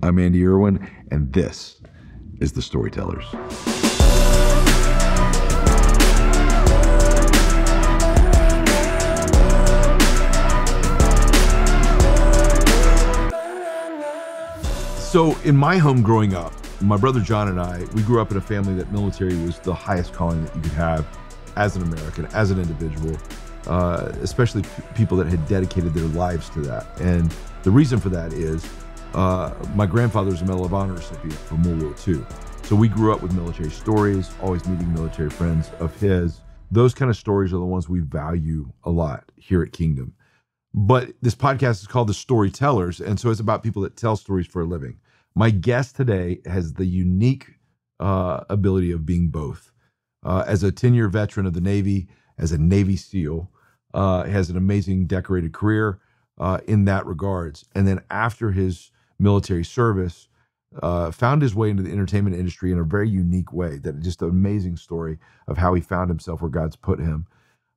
I'm Andy Erwin, and this is the Storytellers. So in my home growing up, my brother John and I, we grew up in a family that military was the highest calling that you could have as an American, as an individual, especially people that had dedicated their lives to that. And the reason for that is my grandfather was a Medal of Honor recipient from World War II. So we grew up with military stories, always meeting military friends of his. Those kind of stories are the ones we value a lot here at Kingdom. But this podcast is called The Storytellers, and so it's about people that tell stories for a living. My guest today has the unique ability of being both. As a 10-year veteran of the Navy, as a Navy SEAL, has an amazing decorated career in that regards. And then after his military service, found his way into the entertainment industry in a very unique way. That just an amazing story of how he found himself where God's put him.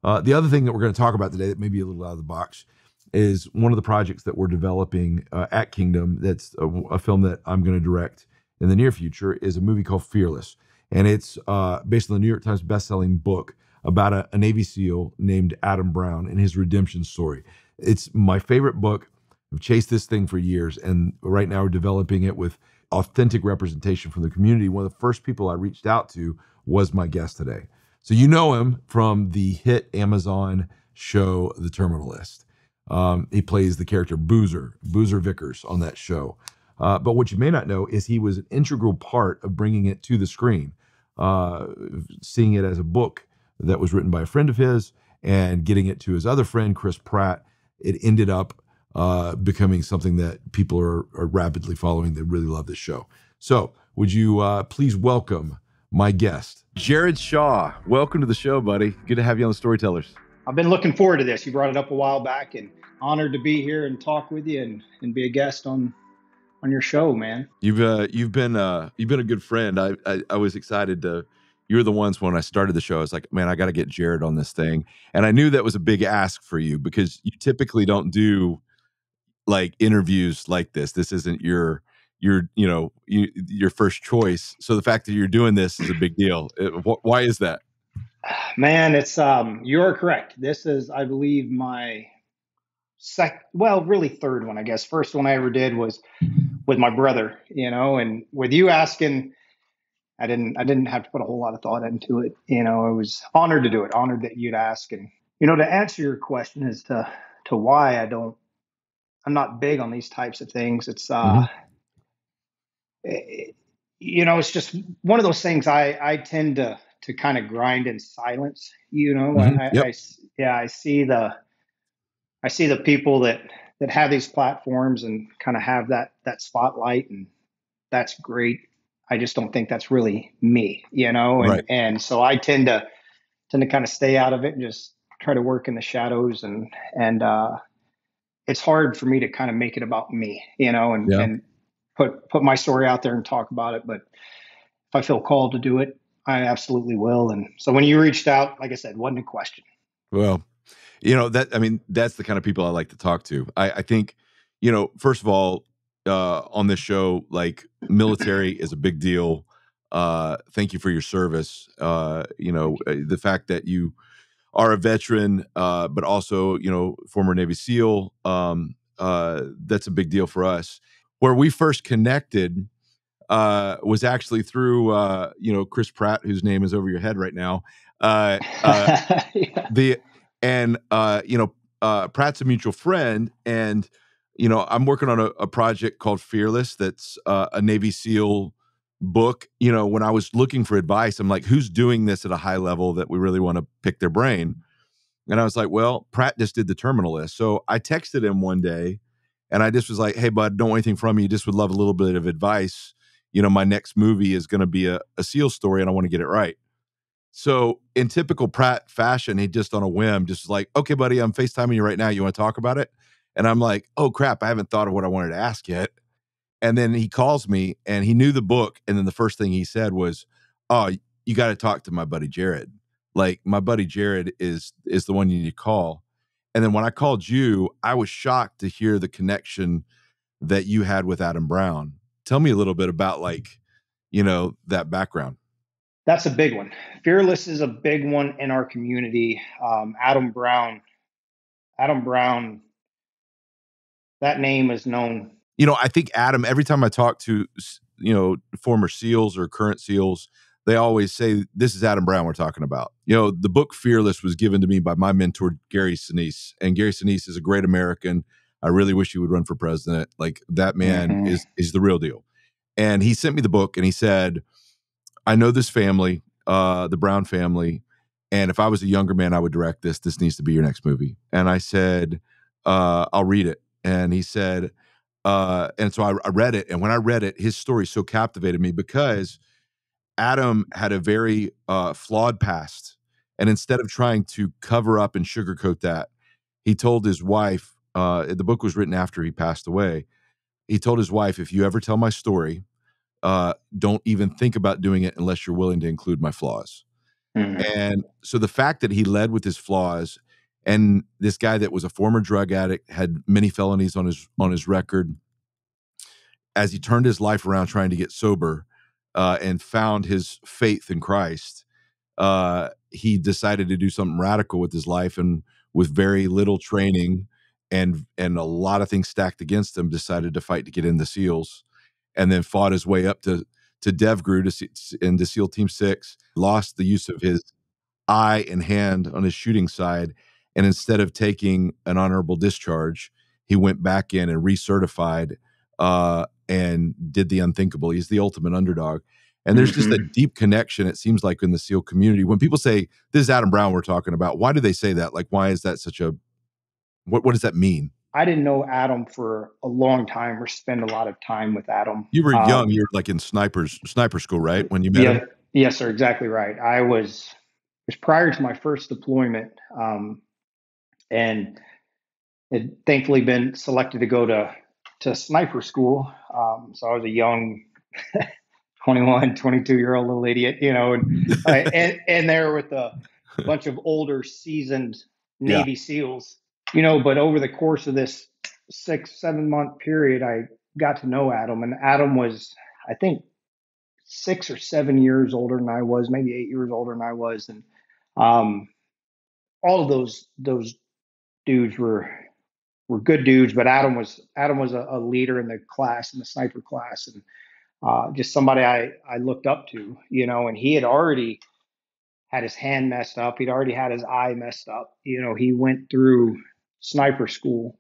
The other thing that we're going to talk about today that may be a little out of the box is one of the projects that we're developing at Kingdom. That's a film that I'm going to direct in the near future, is a movie called Fearless. And it's based on the New York Times bestselling book about a Navy SEAL named Adam Brown and his redemption story. It's my favorite book. I've chased this thing for years, and right now we're developing it with authentic representation from the community. One of the first people I reached out to was my guest today. So you know him from the hit Amazon show, The Terminal List. He plays the character Boozer Vickers on that show. But what you may not know is he was an integral part of bringing it to the screen, seeing it as a book that was written by a friend of his and getting it to his other friend, Chris Pratt. It ended up becoming something that people are rapidly following. They really love this show. So would you please welcome my guest, Jared Shaw. Welcome to the show, buddy. Good to have you on the Storytellers. I've been looking forward to this. You brought it up a while back, and honored to be here and talk with you and be a guest on your show, man. You've been a good friend. I was excited to. You were the ones when I started the show. I was like, man, I got to get Jared on this thing, and I knew that was a big ask for you because you typically don't do like interviews like this. This isn't your first choice. So the fact that you're doing this is a big deal. Why is that? Man, it's you're correct. This is, I believe, my really third one, I guess. First one I ever did was with my brother, and with you asking, I didn't have to put a whole lot of thought into it. I was honored to do it, honored that you'd ask. And, to answer your question as to why I'm not big on these types of things. It's, it's just one of those things I tend to kind of grind in silence, I see the people that have these platforms and kind of have that spotlight, and that's great. I just don't think that's really me, Right. And so I tend to kind of stay out of it and just try to work in the shadows, and it's hard for me to kind of make it about me, and put my story out there and talk about it. But if I feel called to do it, I absolutely will. And so when you reached out, like I said, wasn't a question. Well, that's the kind of people I like to talk to. I think, first of all, on this show, like, military is a big deal. Thank you for your service. The fact that you are a veteran, but also, former Navy SEAL, that's a big deal for us. Where we first connected was actually through, Chris Pratt, whose name is over your head right now. Pratt's a mutual friend, and, I'm working on a project called Fearless. That's a Navy SEAL book. When I was looking for advice, I'm like, who's doing this at a high level that we really want to pick their brain? And I was like, well, Pratt just did The Terminal List. So I texted him one day, and I just was like, hey, bud, don't want anything from you. Just would love a little bit of advice. My next movie is going to be a SEAL story, and I want to get it right. So in typical Pratt fashion, he just on a whim, just was like, okay, buddy, I'm FaceTiming you right now. You want to talk about it? And I'm like, oh, crap, I haven't thought of what I wanted to ask yet. And then he calls me, and he knew the book. And then the first thing he said was, oh, you got to talk to my buddy Jared. Like, my buddy Jared is the one you need to call. And then when I called you, I was shocked to hear the connection that you had with Adam Brown. Tell me a little bit about that background. That's a big one. Fearless is a big one in our community. Adam Brown, that name is known. I think Adam, every time I talk to, former SEALs or current SEALs, they always say, this is Adam Brown we're talking about. The book Fearless was given to me by my mentor, Gary Sinise. And Gary Sinise is a great American. I really wish he would run for president. Like, that man is the real deal. And he sent me the book and he said, I know this family, the Brown family. And if I was a younger man, I would direct this. This needs to be your next movie. And I said, I'll read it. And he said, and so I read it. And when I read it, his story so captivated me because Adam had a very flawed past. And instead of trying to cover up and sugarcoat that, he told his wife, the book was written after he passed away. He told his wife, if you ever tell my story, don't even think about doing it unless you're willing to include my flaws. And so the fact that he led with his flaws, and this guy that was a former drug addict, had many felonies on his record, as he turned his life around trying to get sober and found his faith in Christ, he decided to do something radical with his life, and with very little training and a lot of things stacked against him, decided to fight to get in the SEALs, and then fought his way up to DevGru into SEAL Team 6, lost the use of his eye and hand on his shooting side. And instead of taking an honorable discharge, he went back in and recertified and did the unthinkable. He's the ultimate underdog. And there's just a deep connection, it seems like, in the SEAL community. When people say, this is Adam Brown we're talking about, why do they say that? Like, why is that such a, what does that mean? I didn't know Adam for a long time or spend a lot of time with Adam. You were young. You were like in sniper school, right? When you met him? Yes, sir. Exactly right. It was prior to my first deployment. And had thankfully been selected to go to sniper school. So I was a young 21, 22-year-old little idiot, and there with a bunch of older, seasoned Navy SEALs, but over the course of this 6-7 month period, I got to know Adam, and Adam was, I think, 6 or 7 years older than I was, maybe 8 years older than I was. And all of those dudes were good dudes, but Adam was a leader in the class, in the sniper class, and just somebody I looked up to, and he had already had his hand messed up. He'd already had his eye messed up. He went through sniper school,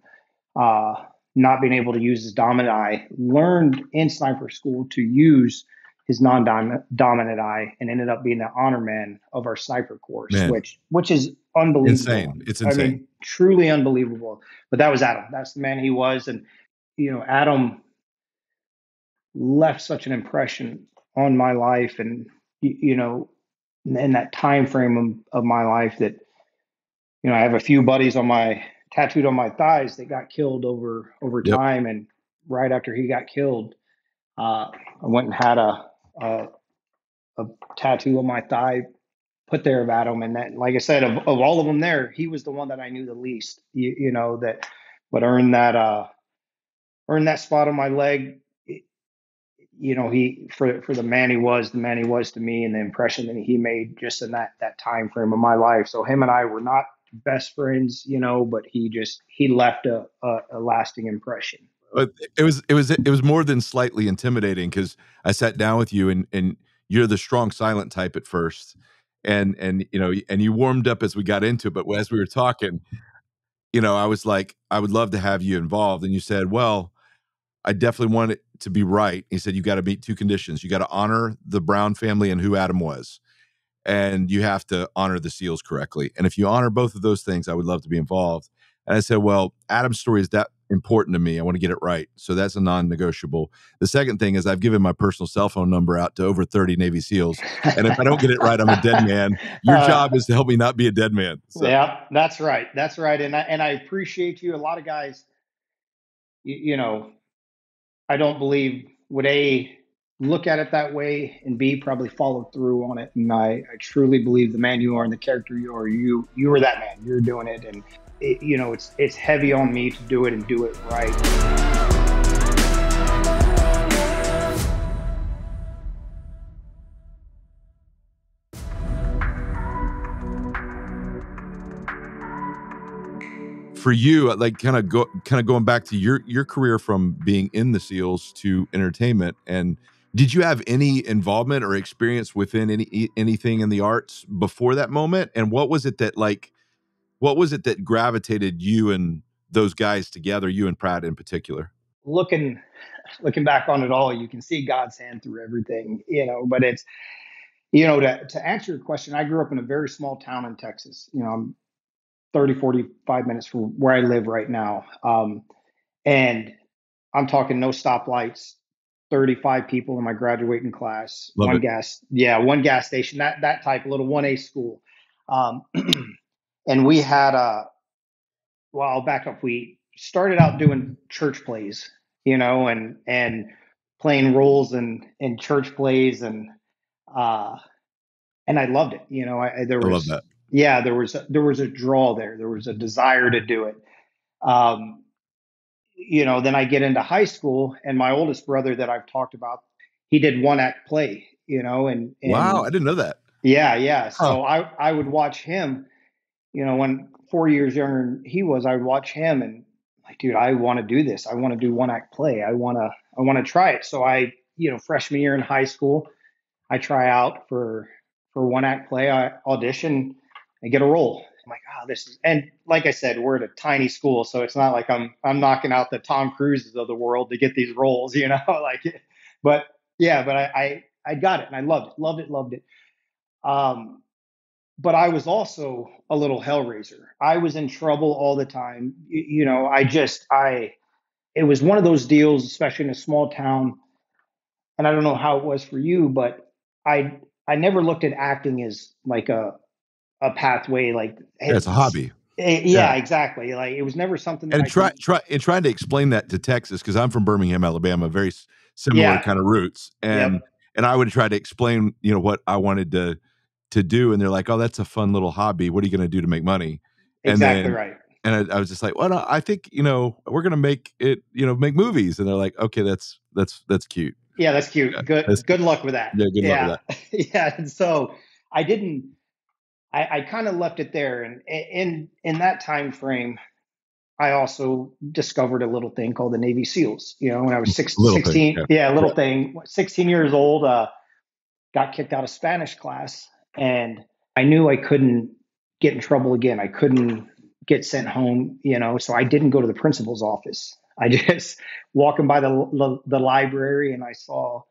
not being able to use his dominant eye, learned in sniper school to use his non-dominant eye, and ended up being the honor man of our sniper course, which is unbelievable. Insane. It's insane. I mean, truly unbelievable. But that was Adam. That's the man he was. And, Adam left such an impression on my life, and, in that time frame of my life that, I have a few buddies tattooed on my thighs that got killed over time. And right after he got killed, I went and had a tattoo on my thigh put there of Adam. And that, like I said, of all of them there, he was the one that I knew the least, that would earn that spot on my leg. He, for the man he was to me, and the impression that he made just in that time frame of my life. So him and I were not best friends, but he left a lasting impression. It was more than slightly intimidating, because I sat down with you, and you're the strong, silent type at first, and you warmed up as we got into it. But as we were talking, I was like, I would love to have you involved, and you said, well, I definitely want it to be right. He said, you got to meet two conditions. You got to honor the Brown family and who Adam was, and you have to honor the SEALs correctly. And if you honor both of those things, I would love to be involved. And I said, well, Adam's story is that important to me. I want to get it right. So that's a non-negotiable. The second thing is, I've given my personal cell phone number out to over 30 Navy SEALs. And if I don't get it right, I'm a dead man. Your job is to help me not be a dead man. So. Yeah, that's right. That's right. And I appreciate you. A lot of guys, I don't believe would A, look at it that way, and B, probably follow through on it. And I truly believe the man you are and the character you are, you are that man. You're doing it. And it's heavy on me to do it and do it right. for you, like kind of going back to your career from being in the SEALs to entertainment, and did you have any involvement or experience within anything in the arts before that moment? And what was it that gravitated you and those guys together, you and Pratt in particular? Looking back on it all, you can see God's hand through everything, but it's, to answer your question, I grew up in a very small town in Texas. I'm 30, 45 minutes from where I live right now. And I'm talking no stoplights, 35 people in my graduating class, Love it. one gas station, that type, a little 1A school. Um, and we had I'll back up. We started out doing church plays, and playing roles in church plays, uh, and I loved it. There I love was, that. yeah, there was a draw there. There was a desire to do it. Um, then I get into high school, and my oldest brother that I've talked about, he did one act play, Wow, and I didn't know that. yeah. Huh. So I would watch him, when 4 years younger than he was, I would watch him and like, dude, I want to do this. I want to do one act play. I want to try it. So freshman year in high school, I try out for one act play. I audition, I get a role. I'm like, this is, and like I said, we're at a tiny school, so it's not like I'm knocking out the Tom Cruises of the world to get these roles, like, but yeah, but I got it and I loved it. Um, but I was also a little hellraiser. I was in trouble all the time. It was one of those deals, especially in a small town. And I don't know how it was for you, but I never looked at acting as like a pathway. Like, Yeah, it's a hobby. Yeah. yeah, exactly. Like it was never something that And I could. trying to explain that to Texas, because I'm from Birmingham, Alabama, very similar Yeah. kind of roots, and Yep. I would try to explain, what I wanted to do, and they're like, "Oh, that's a fun little hobby. What are you going to do to make money?" And Exactly then, right. I was just like, "Well, no, I think we're going to make it, make movies," and they're like, "Okay, that's cute. Yeah, that's Yeah, cute. that's Good luck with that. yeah, good luck with Yeah. that." Yeah. And so I didn't. I kind of left it there, and in that time frame, I also discovered a little thing called the Navy SEALs. When I was Little thing, 16, yeah, yeah, a yeah. little thing, 16 years old, got kicked out of Spanish class, and I knew I couldn't get in trouble again. I couldn't get sent home, so I didn't go to the principal's office. I just walking by the library, and I saw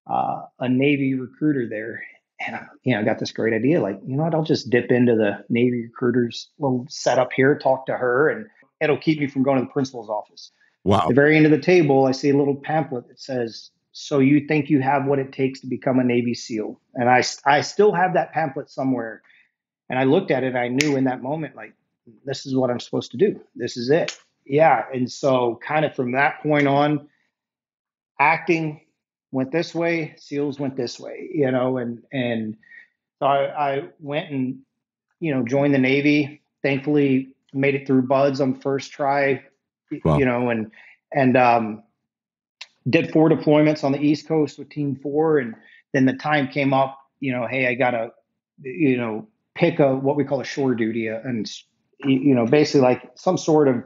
a Navy recruiter there. And I got this great idea. Like, you know what? I'll just dip into the Navy recruiter's little setup here, talk to her, and it'll keep me from going to the principal's office. At Wow, the very end of the table, I see a little pamphlet that says, "So you think you have what it takes to become a Navy SEAL?" And I still have that pamphlet somewhere. And I looked at it. And I knew in that moment, like, this is what I'm supposed to do. This is it. Yeah. And so, kind of from that point on, acting went this way, SEALs went this way, and so I went and joined the Navy. Thankfully, made it through BUDS on first try, wow, and did 4 deployments on the East Coast with Team 4, and then the time came up. Hey, I gotta pick a what we call a shore duty, and basically like some sort of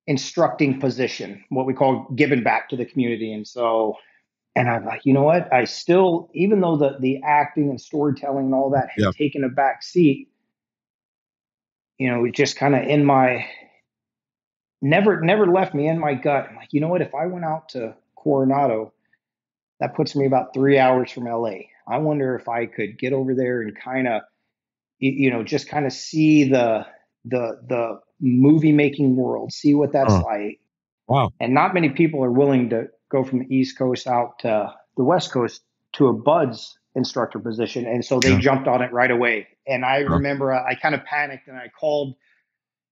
instructing position, what we call giving back to the community. And so, and I'm like, you know what? I still, even though the acting and storytelling and all that had yeah, taken a back seat, it just kind of in my never left me in my gut. I'm like, you know what? If I went out to Coronado, that puts me about 3 hours from LA. I wonder if I could get over there and kind of, just kind of see the movie making world, see what that's huh, like. wow, And not many people are willing to go from the East Coast out to the West Coast to a BUDS instructor position. And so they yeah, jumped on it right away. And I huh. remember I kind of panicked and I called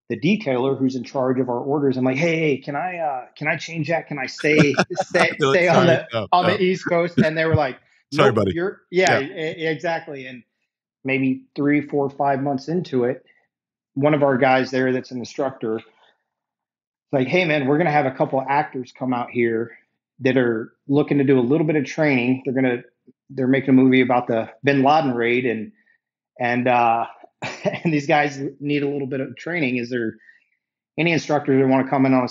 the detailer who's in charge of our orders. I'm like, hey, can I change that? Can I stay stay They're like, stay on "Sorry, the no, on no, the East Coast? And they were like, sorry, nope, buddy." you're yeah, Yeah, exactly. And maybe 3, 4, 5 months into it, one of our guys there that's an instructor, like, hey man, we're gonna have a couple of actors come out here that are looking to do a little bit of training. They're making a movie about the Bin Laden raid, and and these guys need a little bit of training. Is there any instructors that want to come in on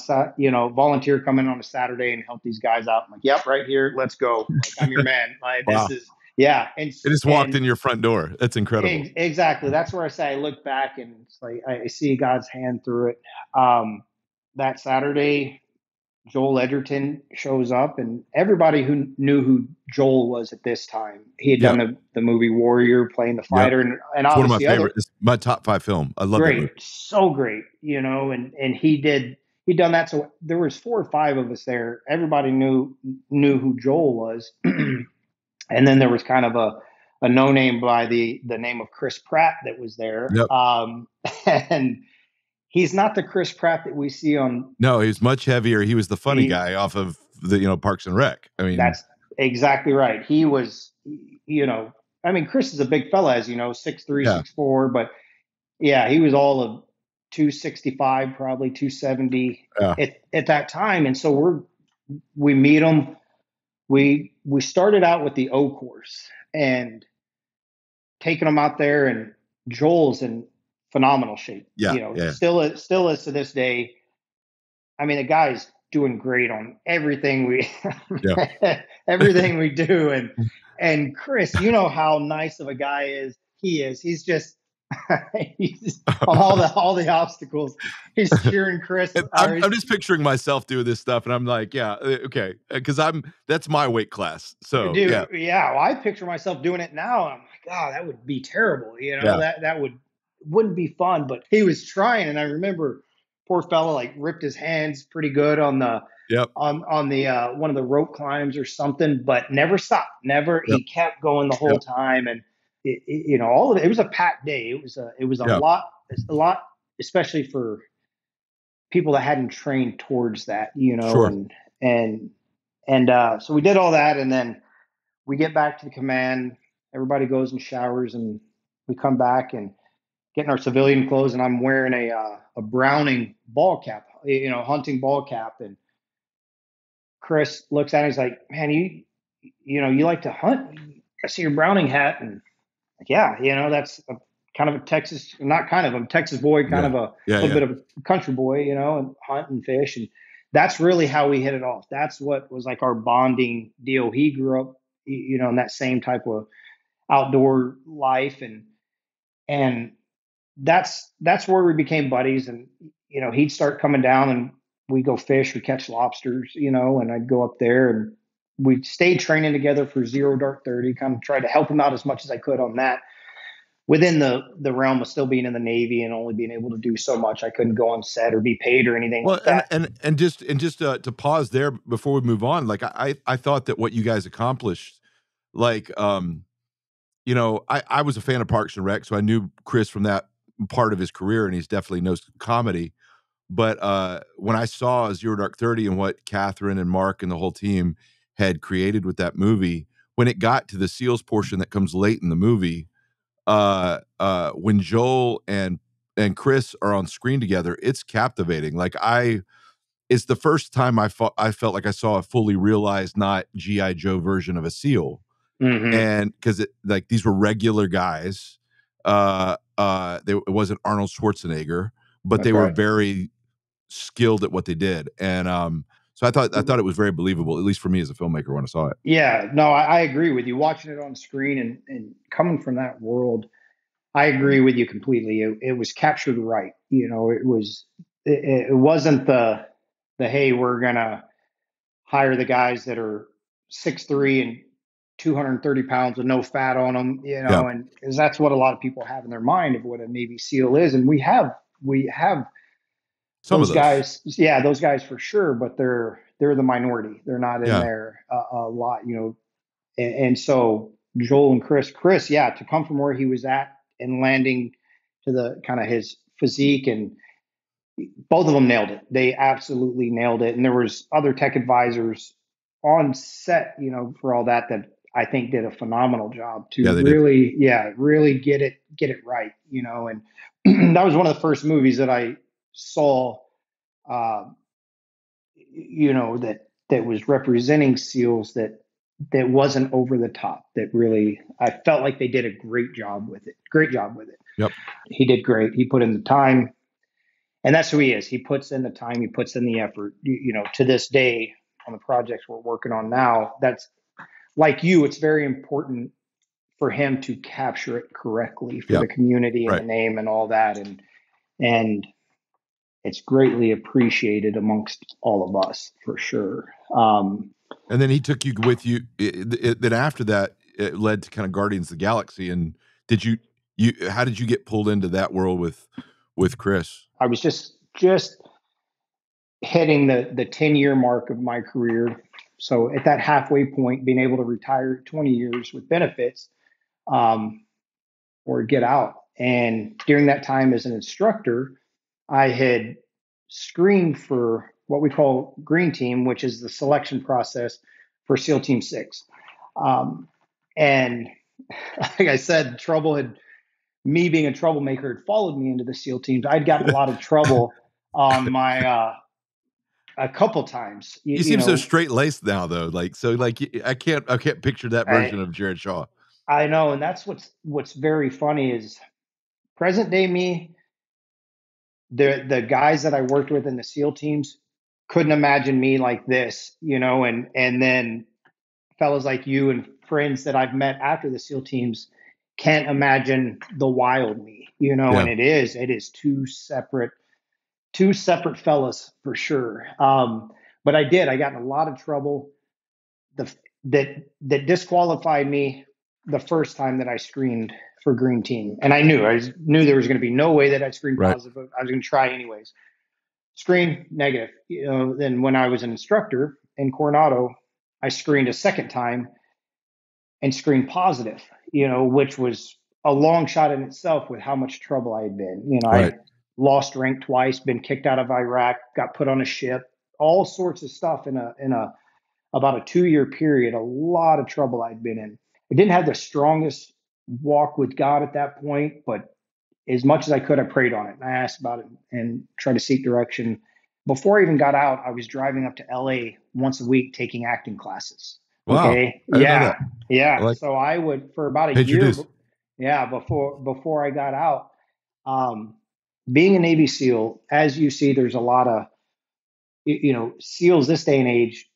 volunteer, come in on a Saturday and help these guys out. I'm like, yep, right here, let's go. Like, I'm your man. Like, this Wow. is, yeah. It just walked in your front door. That's incredible. Exactly. That's where I say I look back and it's like I see God's hand through it. That Saturday, Joel Edgerton shows up, and everybody who knew who Joel was at this time, he had Yep. done the movie Warrior, playing the Yep. fighter, and It's one of my obviously favorite. It's my top 5 film. I love that movie. great, so great, and he'd done that. So there was 4 or 5 of us there. Everybody knew who Joel was, and then there was kind of a no name by the name of Chris Pratt that was there. Yep. And he's not the Chris Pratt that we see on. No, he was much heavier. He was the funny guy off of the Parks and Rec. I mean, that's exactly right. He was, I mean, Chris is a big fella, as you know, 6'3", 6'4", but yeah, he was all of 265, probably 270 at that time. And so we meet him. We started out with the O course and taking him out there, and Joel's in phenomenal shape. Still is to this day. I mean, the guy's doing great on everything everything we do. And Chris, you know how nice of a guy he is. He's just he's on all the obstacles. He's cheering Chris. I'm just picturing myself doing this stuff, and I'm like, yeah, okay, because that's my weight class. So dude, well, I picture myself doing it now. And I'm like, oh, that would be terrible. That wouldn't be fun. But he was trying, and I remember poor fella like ripped his hands pretty good on the on the one of the rope climbs or something, but never stopped. He kept going the whole time, and all of it. It was a packed day. It was a lot, especially for people that hadn't trained towards that, Sure. and so we did all that, and then we get back to the command. Everybody goes and showers, and we come back and get in our civilian clothes, and I'm wearing a Browning ball cap, hunting ball cap. And Chris looks at it, he's like, man, you like to hunt? I see your Browning hat. And like, yeah, that's kind of a Texas, not kind of, I'm a Texas boy, kind of a little bit of a country boy, and hunt and fish. And that's really how we hit it off. That's what was like our bonding deal. He grew up, in that same type of outdoor life. And that's where we became buddies. And, he'd start coming down and we go fish, we catch lobsters, and I'd go up there, and we stayed training together for Zero Dark 30, kind of tried to help him out as much as I could on that. Within the realm of still being in the Navy and only being able to do so much, I couldn't go on set or be paid or anything like that. And just to pause there before we move on, like I thought that what you guys accomplished, like I was a fan of Parks and Rec, so I knew Chris from that part of his career, and he's definitely knows comedy. But when I saw Zero Dark 30 and what Catherine and Mark and the whole team had created with that movie, when it got to the SEALs portion that comes late in the movie, when Joel and Chris are on screen together, it's captivating. Like it's the first time I felt like I saw a fully realized, not G.I. Joe version of a SEAL. Mm-hmm. And because like these were regular guys, it wasn't Arnold Schwarzenegger, but they were very skilled at what they did. And so I thought it was very believable, at least for me as a filmmaker when I saw it. Yeah, no, I agree with you. Watching it on screen and coming from that world, I agree with you completely. It was captured right. It wasn't the hey, we're gonna hire the guys that are 6'3" and 230 pounds with no fat on them, and because that's what a lot of people have in their mind of what a Navy SEAL is. And we have some those of guys, those guys for sure, but they're the minority. They're not in there a lot, and so Joel and Chris, to come from where he was at and landing to the kind of his physique, and both of them nailed it. They absolutely nailed it. And there was other tech advisors on set, for all that I think did a phenomenal job to really get it right, and that was one of the first movies that I saw, that was representing SEALs that wasn't over the top, that really, I felt like they did a great job with it. Yep. He did great. He put in the time. And that's who he is. He puts in the time, he puts in the effort. To this day, on the projects we're working on now, that's like you. It's very important for him to capture it correctly for Yeah. the community and the Right. name and all that, and it's greatly appreciated amongst all of us for sure. And then he took you with you. Then after that, it led to kind of Guardians of the Galaxy. And did how did you get pulled into that world with Chris? I was just hitting the 10-year mark of my career. So at that halfway point, being able to retire 20 years with benefits, um, or get out. And during that time as an instructor, I had screened for what we call Green Team, which is the selection process for SEAL Team 6. And like I said, me being a troublemaker had followed me into the SEAL teams. I'd gotten a lot of trouble on my a couple times. You seem so straight laced now, though. I can't picture that I version of Jared Shaw. I know, and that's what's very funny is present day me. The guys that I worked with in the SEAL teams couldn't imagine me like this, and then fellows like you and friends that I've met after the SEAL teams can't imagine the wild me, Yeah. and it is two separate fellas for sure. But I got in a lot of trouble the that disqualified me the first time that I screened for Green Team, and I knew there was going to be no way that I'd screen Right. positive. But I was going to try anyways. Screen negative. Then when I was an instructor in Coronado, I screened a second time and screened positive. Which was a long shot in itself with how much trouble I had been. Right. I lost rank twice, been kicked out of Iraq, got put on a ship, all sorts of stuff in a about a 2-year period, a lot of trouble I'd been in. I didn't have the strongest walk with God at that point, but as much as I could, I prayed on it and I asked about it and tried to seek direction. Before I even got out, I was driving up to LA once a week taking acting classes. Wow. Okay. I didn't know Yeah. that. Yeah. Like, So I would, for about a paid your year, dues. yeah, before I got out, um, being a Navy SEAL, as you see, there's a lot of, SEALs this day and age,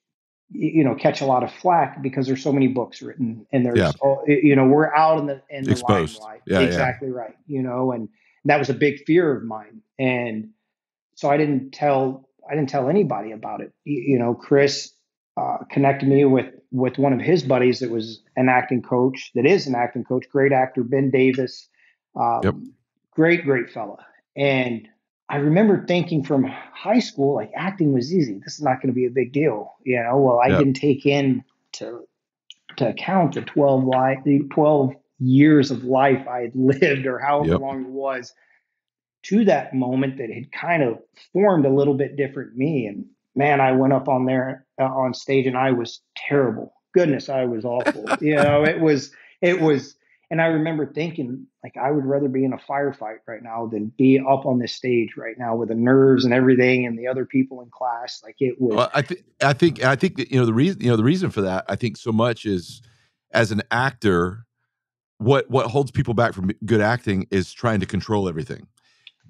catch a lot of flack because there's so many books written and Yeah. we're out in the Exposed. limelight. Yeah. Yeah. Exactly right. And that was a big fear of mine. And so I didn't tell anybody about it. Chris connected me with one of his buddies that was an acting coach, that is an acting coach, great actor, Ben Davis, Yep. great fella. And I remember thinking from high school, like acting was easy. This is not going to be a big deal, Well, I Yeah. didn't take in to account the 12 years of life I had lived, or however Yep. long it was, to that moment that had kind of formed a little bit different me. And man, I went up on there on stage and I was terrible. Goodness, I was awful. It was, and I remember thinking, like, I would rather be in a firefight right now than be up on this stage right now with the nerves and everything and the other people in class. Like, it was. Well, I think that the reason for that, I think so much is, as an actor, what holds people back from good acting is trying to control everything.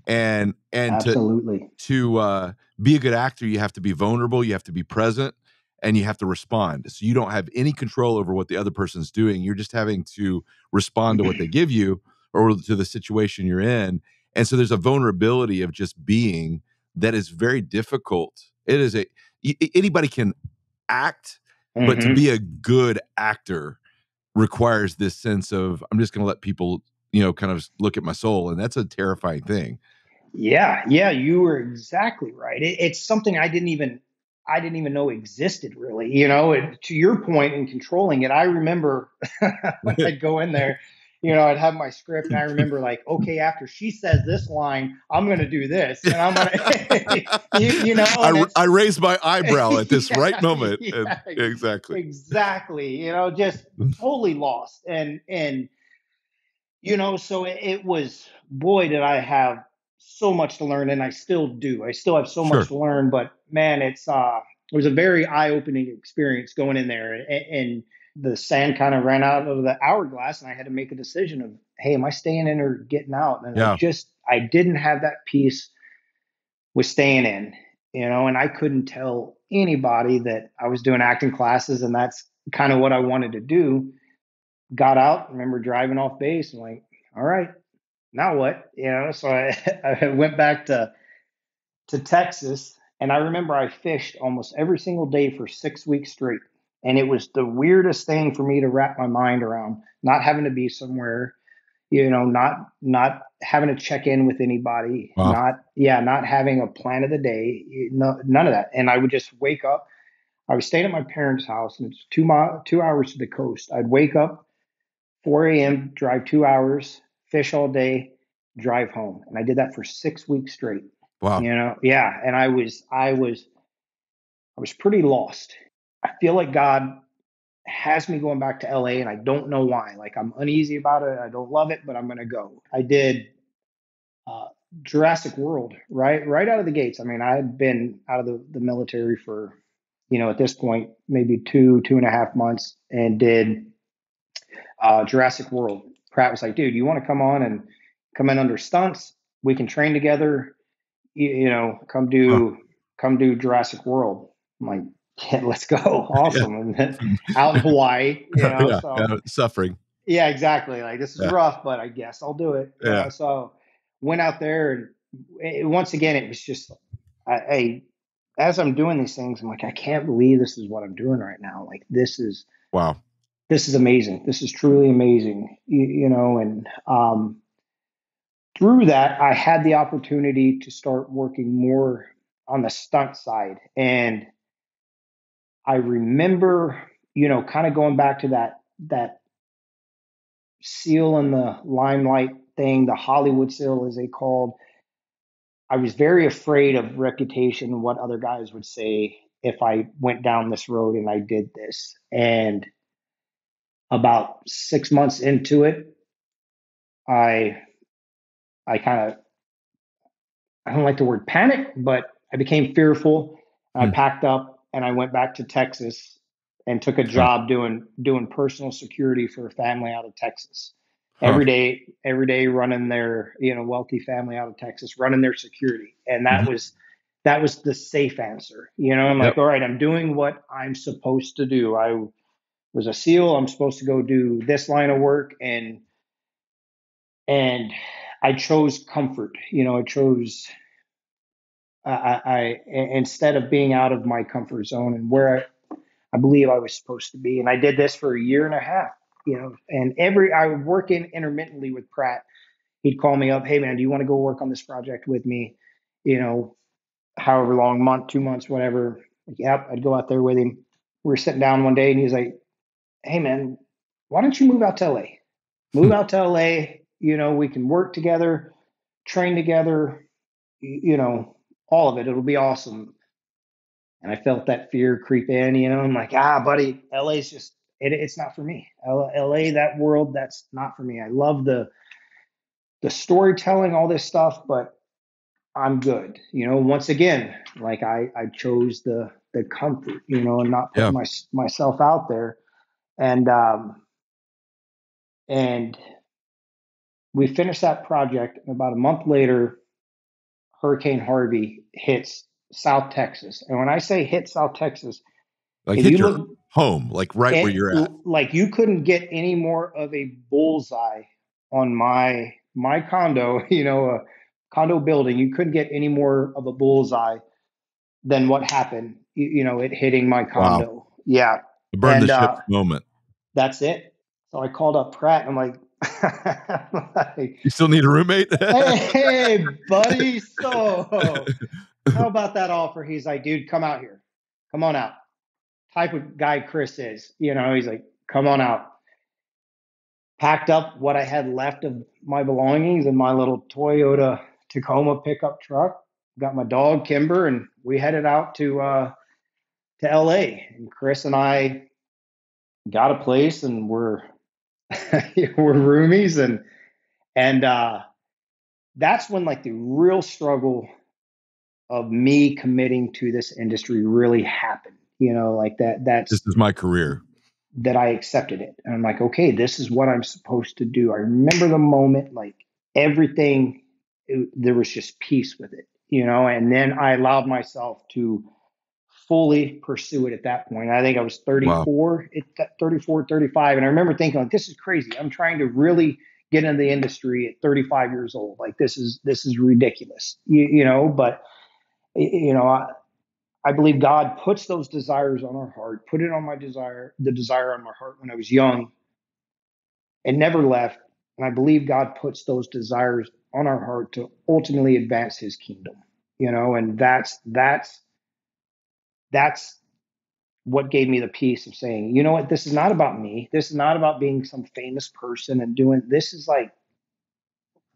And Absolutely. to be a good actor, you have to be vulnerable, you have to be present, and you have to respond. So you don't have any control over what the other person's doing. You're just having to respond to what they give you or to the situation you're in. And so there's a vulnerability of just being that is very difficult. It is anybody can act, but to Mm-hmm. be a good actor requires this sense of, I'm just going to let people, kind of look at my soul. And that's a terrifying thing. Yeah, you were exactly right. It's something I didn't even know existed, really. To your point in controlling it, I remember when I'd go in there, I'd have my script, and I remember, like, okay, after she says this line, I'm going to do this, and I'm going to, I raised my eyebrow at this yeah, right moment. And yeah, exactly. exactly. Just totally lost, and so it was, boy, did I have so much to learn, and I still do. I still have so much Sure. to learn, but man, it was a very eye-opening experience going in there, and the sand kind of ran out of the hourglass, and I had to make a decision of, hey, am I staying in or getting out? And Yeah. I didn't have that peace was staying in, and I couldn't tell anybody that I was doing acting classes and that's kind of what I wanted to do. Got out, remember driving off base and like, all right, now what? So I went back to Texas, and I remember I fished almost every single day for 6 weeks straight. And it was the weirdest thing for me to wrap my mind around, not having to be somewhere, not having to check in with anybody, Wow. not having a plan of the day, none of that. And I would just wake up. I was staying at my parents' house, and it's 2 hours to the coast. I'd wake up 4 a.m., drive 2 hours, fish all day, drive home, and I did that for 6 weeks straight. Wow. Yeah, and I was pretty lost. I feel like God has me going back to LA, and I don't know why. Like, I'm uneasy about it. I don't love it, but I'm going to go. I did uh, Jurassic World right out of the gates. I mean, I had been out of the military for, at this point, maybe 2.5 months, and did Jurassic World. Pratt was like, dude, you want to come on and come in under stunts? We can train together. Come Huh. do Jurassic World. I'm like, yeah, let's go. Yeah. Awesome. And then out in Hawaii, Yeah. so Yeah. Suffering. yeah, exactly. Like, this is Yeah. rough, but I guess I'll do it. Yeah. So went out there, and once again, it was just, as I'm doing these things, I'm like, I can't believe this is what I'm doing right now. Like, Wow. this is amazing. This is truly amazing. And through that, I had the opportunity to start working more on the stunt side. And I remember, kind of going back to that seal in the limelight thing, the Hollywood seal, as they called. I was very afraid of reputation, what other guys would say if I went down this road and I did this. And about 6 months into it, I I kind of, I don't like the word panic, but I became fearful. I Hmm. packed up and I went back to Texas and took a Huh. job doing personal security for a family out of Texas. Huh. Every day running their, wealthy family out of Texas, running their security. And that Mhm. was the safe answer. I'm Yep. like, all right, I'm doing what I'm supposed to do. I was a SEAL. I'm supposed to go do this line of work, and I chose comfort. I chose instead of being out of my comfort zone and where I believe I was supposed to be. And I did this for a year and a half, and I would work in intermittently with Pratt. He'd call me up, hey man, do you want to go work on this project with me? You know, However long, month, 2 months, whatever. Like, yep, I'd go out there with him. We were sitting down one day and he's like, hey man, why don't you move out to LA? Move out to LA, we can work together, train together, all of it. It'll be awesome. And I felt that fear creep in, I'm like, buddy, LA's just, it's not for me. LA, that world, that's not for me. I love the storytelling, all this stuff, but I'm good. Once again, like I chose the comfort, and not put Yeah. myself out there. And we finished that project, and about a month later, Hurricane Harvey hits South Texas. And when I say hit South Texas, Like, if hit you your look home, like right where at, you're at. like, you couldn't get any more of a bullseye on my condo, a condo building. You couldn't get any more of a bullseye than what happened, it hitting my Wow. condo. Yeah. The burn the And ships moment. that's it. So I called up Pratt and I'm like, You still need a roommate? hey, buddy. So how about that offer? He's like, dude, come out here. Come on out. Type of guy Chris is, he's like, come on out. Packed up what I had left of my belongings in my little Toyota Tacoma pickup truck. Got my dog Kimber, and we headed out to LA. And Chris and I got a place, and we're we're roomies, and that's when, like, the real struggle of me committing to this industry really happened. Like This is my career. that I accepted it. And I'm like, okay, this is what I'm supposed to do. I remember the moment, like, everything, there was just peace with it. and then I allowed myself to fully pursue it at that point. I think I was Wow. 34, 35. And I remember thinking, like, this is crazy. I'm trying to really get into the industry at 35 years old. Like, this is ridiculous, but I believe God puts those desires on our heart, put it on the desire on my heart when I was young. It never left. And I believe God puts those desires on our heart to ultimately advance his kingdom, and that's what gave me the peace of saying, you know what, this is not about me. This is not about being some famous person and doing this. Is like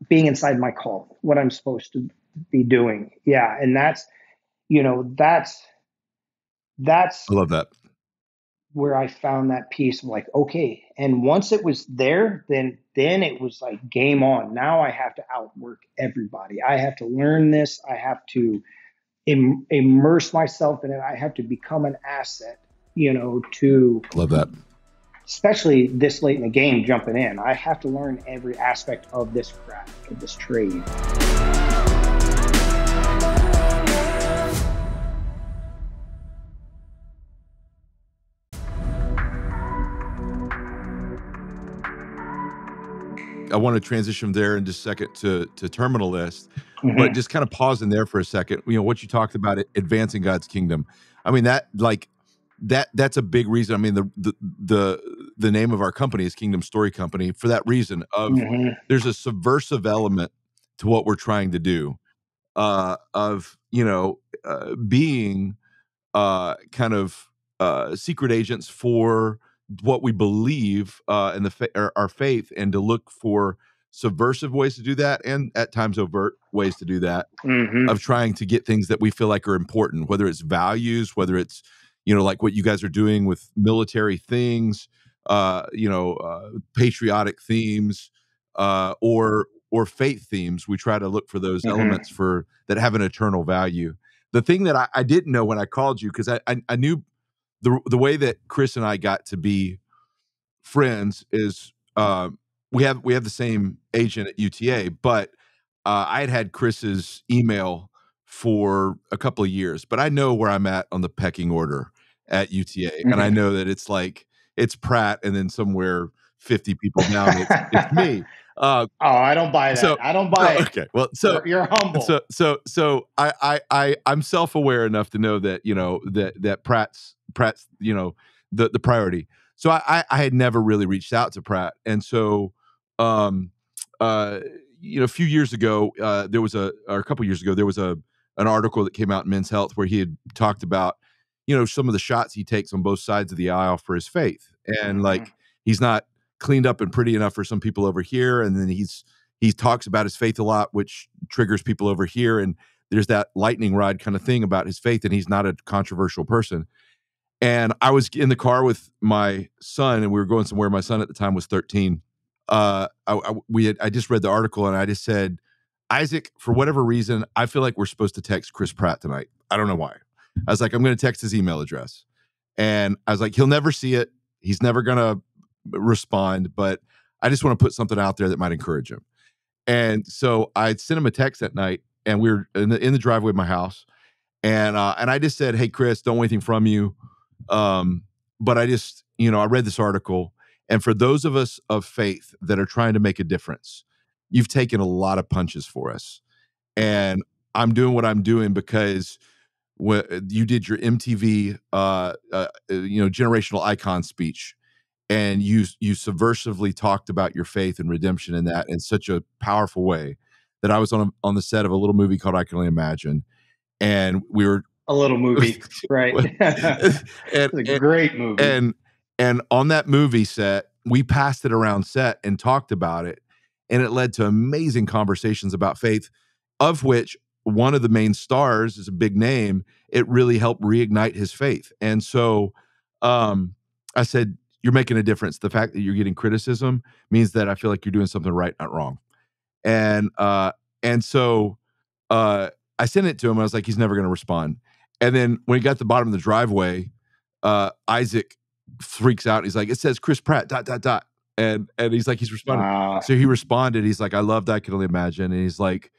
being inside my call, what I'm supposed to be doing. Yeah. And that's I love that. where I found that peace of like, okay. And once it was there, then it was like game on. Now I have to outwork everybody. I have to learn this. I have to immerse myself in it. I have to become an asset, to I love that. especially this late in the game, jumping in. I have to learn every aspect of this craft, of this trade. I want to transition there in just a second to Terminal List, but Mm-hmm. just kind of pause in there for a second. What you talked about, advancing God's kingdom. I mean, that's a big reason. I mean, the name of our company is Kingdom Story Company for that reason of Mm-hmm. there's a subversive element to what we're trying to do, of being kind of secret agents for what we believe in our faith, and to look for subversive ways to do that, and at times overt ways to do that, Mm-hmm. of trying to get things that we feel like are important, whether it's values, whether it's like what you guys are doing with military things, patriotic themes, or faith themes. We try to look for those Mm-hmm. elements for that have an eternal value. The thing that I didn't know when I called you, because I knew the way that Chris and I got to be friends is, we have the same agent at UTA, but I had Chris's email for a couple of years, but I know where I'm at on the pecking order at UTA, and I Mm-hmm. know that it's Pratt, and then somewhere 50 people down, it's me. Uh, Oh, I don't buy so that. I don't buy it. okay, well, You're humble. I'm self-aware enough to know that that Pratt's the priority. So I had never really reached out to Pratt, and so um a few years ago, or a couple years ago, there was an article that came out in Men's Health where he had talked about some of the shots he takes on both sides of the aisle for his faith, and Mm-hmm. like he's not cleaned up and pretty enough for some people over here, and then he talks about his faith a lot, which triggers people over here. And there's that lightning rod kind of thing about his faith, and he's not a controversial person. And I was in the car with my son, and we were going somewhere. My son at the time was 13. I just read the article, and I just said, Isaac, for whatever reason, I feel like we're supposed to text Chris Pratt tonight. I don't know why. I was like, I'm going to text his email address, and I was like, he'll never see it. He's never going to respond, but I just want to put something out there that might encourage him. And so I sent him a text that night, and we were in the driveway of my house, and I just said, "Hey, Chris, don't want anything from you, but I just, I read this article, and for those of us of faith that are trying to make a difference, you've taken a lot of punches for us, and I'm doing what I'm doing because you did your MTV, generational icon speech, and you subversively talked about your faith and redemption in that in such a powerful way that I was on the set of a little movie called I Can Only Imagine, and we were A little movie, right? It's and a great movie. and and on that movie set, we passed it around set and talked about it, and it led to amazing conversations about faith, of which one of the main stars is a big name. It really helped reignite his faith. And so I said, you're making a difference. The fact that you're getting criticism means that I feel like you're doing something right, not wrong. And so I sent it to him. I was like, he's never going to respond. And then when he got to the bottom of the driveway, Isaac freaks out. He's like, it says Chris Pratt, ... And he's like, he's responding. Wow. So he responded. He's like, I loved I Can Only Imagine. And he's like,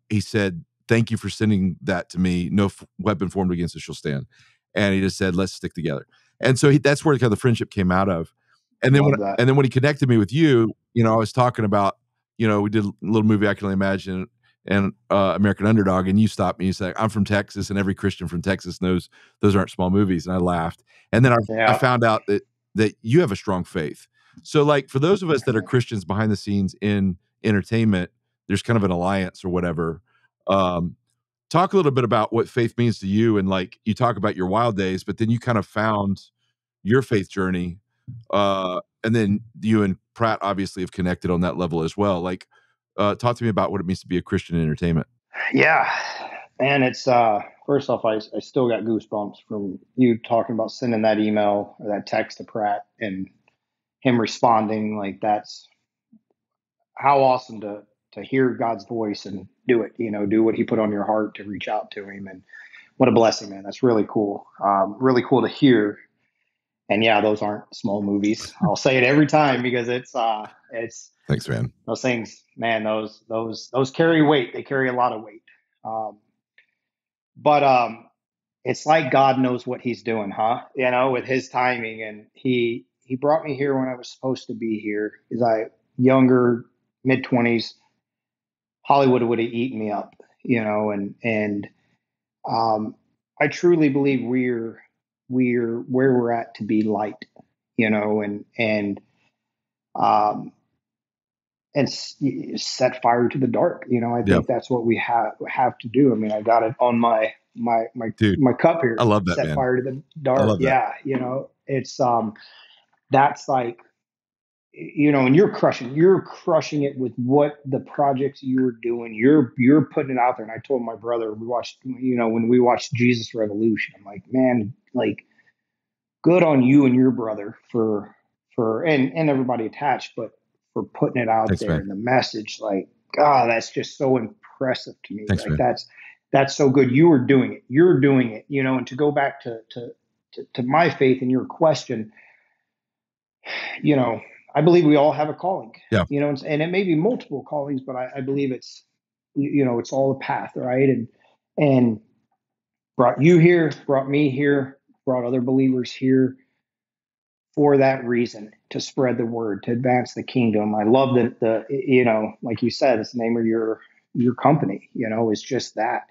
he said, "Thank you for sending that to me. No weapon formed against us shall stand." And he just said, "Let's stick together." And so that's where kind of the friendship came out of. And then Love that. when he connected me with you, I was talking about, we did a little movie I Can Only Imagine and American Underdog, and you stopped me. You said, "I'm from Texas, and every Christian from Texas knows those aren't small movies." And I laughed. And then I found out that you have a strong faith. So, like, for those of us that are Christians behind the scenes in entertainment, there's kind of an alliance or whatever. Talk a little bit about what faith means to you, and like you talk about your wild days, but then you kind of found your faith journey, and then you and Pratt obviously have connected on that level as well. Like, talk to me about what it means to be a Christian in entertainment. Yeah, and it's first off, I still got goosebumps from you talking about sending that email or that text to Pratt and him responding. Like, that's how awesome to hear God's voice and do it. Do what He put on your heart to reach out to Him, and what a blessing, man. That's really cool. Really cool to hear. And yeah, those aren't small movies. I'll say it every time because it's Thanks, man. Those things, man, those carry weight. They carry a lot of weight. But it's like God knows what He's doing, huh? With His timing. And He brought me here when I was supposed to be here. As I younger, mid-20s, Hollywood would have eaten me up, and I truly believe we're where we're at to be light, and set fire to the dark. I think that's what we have to do. I mean, I got it on my cup here. I love that, set man. fire to the dark. I love that. Yeah, it's that's like, and you're crushing it with what the projects you're doing. You're putting it out there. And I told my brother, we watched, when we watched Jesus Revolution, I'm like, man, like, good on you and your brother for and everybody attached, but for putting it out Thanks, there, man. and the message, like, God, that's just so impressive to me. Thanks, like, man. that's so good. You're doing it, and to go back to my faith and your question, I believe we all have a calling, Yeah. And it may be multiple callings, but I believe it's, it's all a path, right? And brought you here, brought me here, brought other believers here for that reason, to spread the word, to advance the kingdom. I love that like you said, it's the name of your company, it's just that,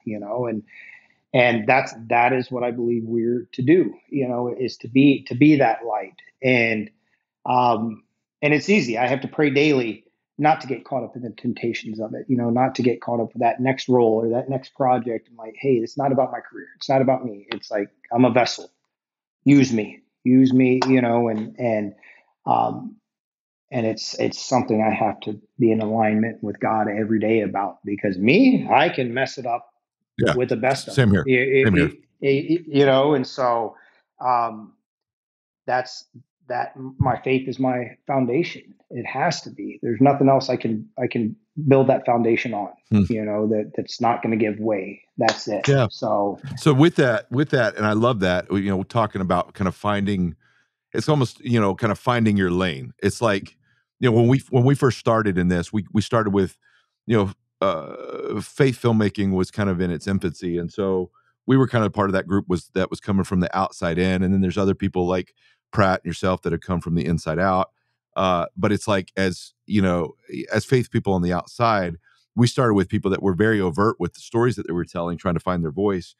and that is what I believe we're to do, is to be that light. And it's easy. I have to pray daily not to get caught up in the temptations of it, not to get caught up with that next role or that next project. I'm like, hey, it's not about my career. It's not about me. It's like, I'm a vessel. Use me, and it's something I have to be in alignment with God every day about, because I can mess it up with the best of them. Same here. And so that's that. My faith is my foundation. It has to be. There's nothing else I can build that foundation on. That's not going to give way. That's it. Yeah. So with that, and I love that. We're talking about kind of finding. It's almost kind of finding your lane. It's like when we first started in this, we started with faith filmmaking was kind of in its infancy, and so we were kind of part of that group that was coming from the outside in, and then there's other people like Pratt and yourself that have come from the inside out. But it's like, as as faith people on the outside, we started with people that were very overt with the stories that they were telling, trying to find their voice.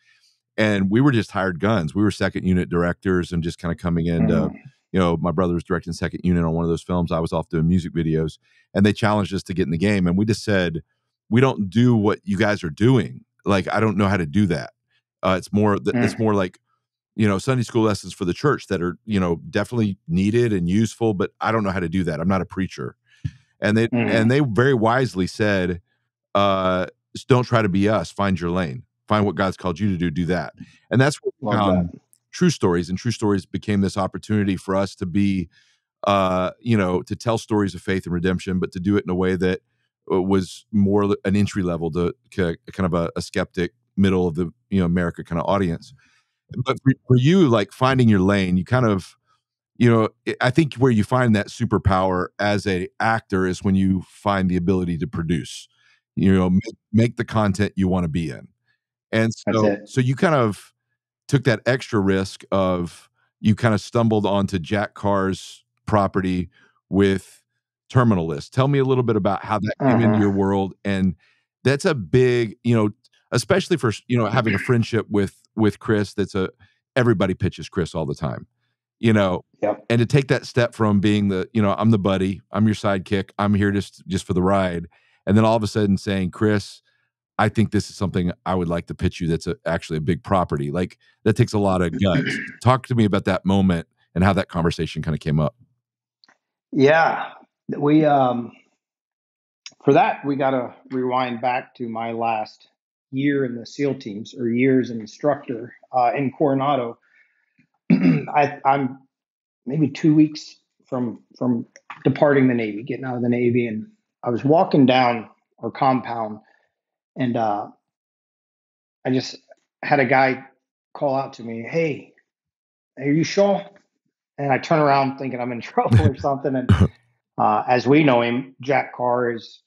And we were just hired guns. We were second unit directors and just kind of coming into, my brother was directing second unit on one of those films. I was off doing music videos, and they challenged us to get in the game. And we just said, we don't do what you guys are doing. Like, I don't know how to do that. It's more like, Sunday school lessons for the church that are, definitely needed and useful, but I don't know how to do that. I'm not a preacher. And they very wisely said, just don't try to be us. Find your lane. Find what God's called you to do that. And that's what True Stories, and True Stories became this opportunity for us to be, to tell stories of faith and redemption, but to do it in a way that was more an entry level to kind of a skeptic, middle of the America kind of audience. But for you, like, finding your lane, you kind of, I think where you find that superpower as a actor is when you find the ability to produce. make the content you want to be in. And That's so, it. so you kind of took that extra risk of you kind of stumbled onto Jack Carr's property with Terminal List. Tell me a little bit about how that came into your world. And that's a big, especially for, having a friendship with Chris, everybody pitches Chris all the time, Yep. and to take that step from being I'm the buddy, I'm your sidekick, I'm here just for the ride. And then all of a sudden saying, Chris, I think this is something I would like to pitch you. That's actually a big property. Like, that takes a lot of guts. Talk to me about that moment and how that conversation kind of came up. Yeah, we for that we got to rewind back to my last year in the SEAL teams, or year as an instructor in Coronado. I'm maybe 2 weeks from departing the Navy, getting out of the Navy, and I was walking down our compound, and I just had a guy call out to me, "Hey, are you sure?" And I turn around thinking I'm in trouble or something. And as we know him, Jack Carr is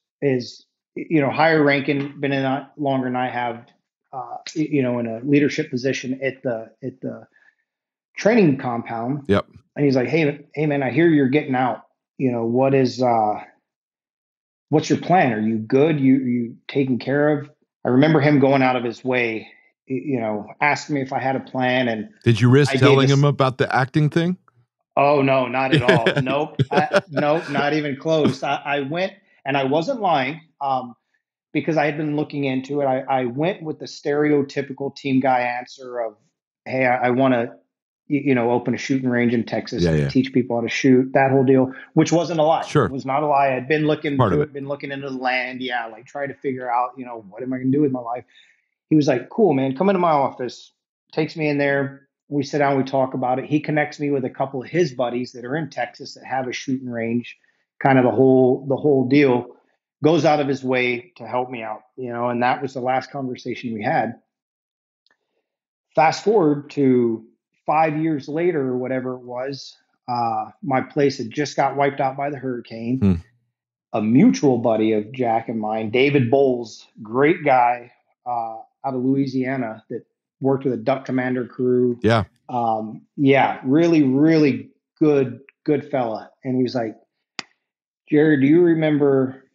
higher ranking, been in it longer than I have, in a leadership position at the training compound. Yep. And he's like, hey man, I hear you're getting out. What's your plan? Are you good? You taken care of? I remember him going out of his way, asking me if I had a plan. And did you risk telling him about the acting thing? Oh no, not at all. Nope. Nope, not even close. I went, and I wasn't lying, because I had been looking into it. I went with the stereotypical team guy answer of, "Hey, I want to, open a shooting range in Texas, teach people how to shoot." That whole deal, which wasn't a lie. Sure, it was not a lie. I'd been looking into it, been looking into the land. Yeah, like try to figure out, what am I going to do with my life? He was like, "Cool, man. Come into my office." Takes me in there. We sit down, we talk about it. He connects me with a couple of his buddies that are in Texas that have a shooting range, kind of the whole deal. Goes out of his way to help me out, and that was the last conversation we had. Fast forward to 5 years later, or whatever it was, my place had just got wiped out by the hurricane. A mutual buddy of Jack and mine, David Bowles, great guy, out of Louisiana, that worked with a Duck Commander crew. Yeah. Really, really good fella. And he was like, "Jared, do you remember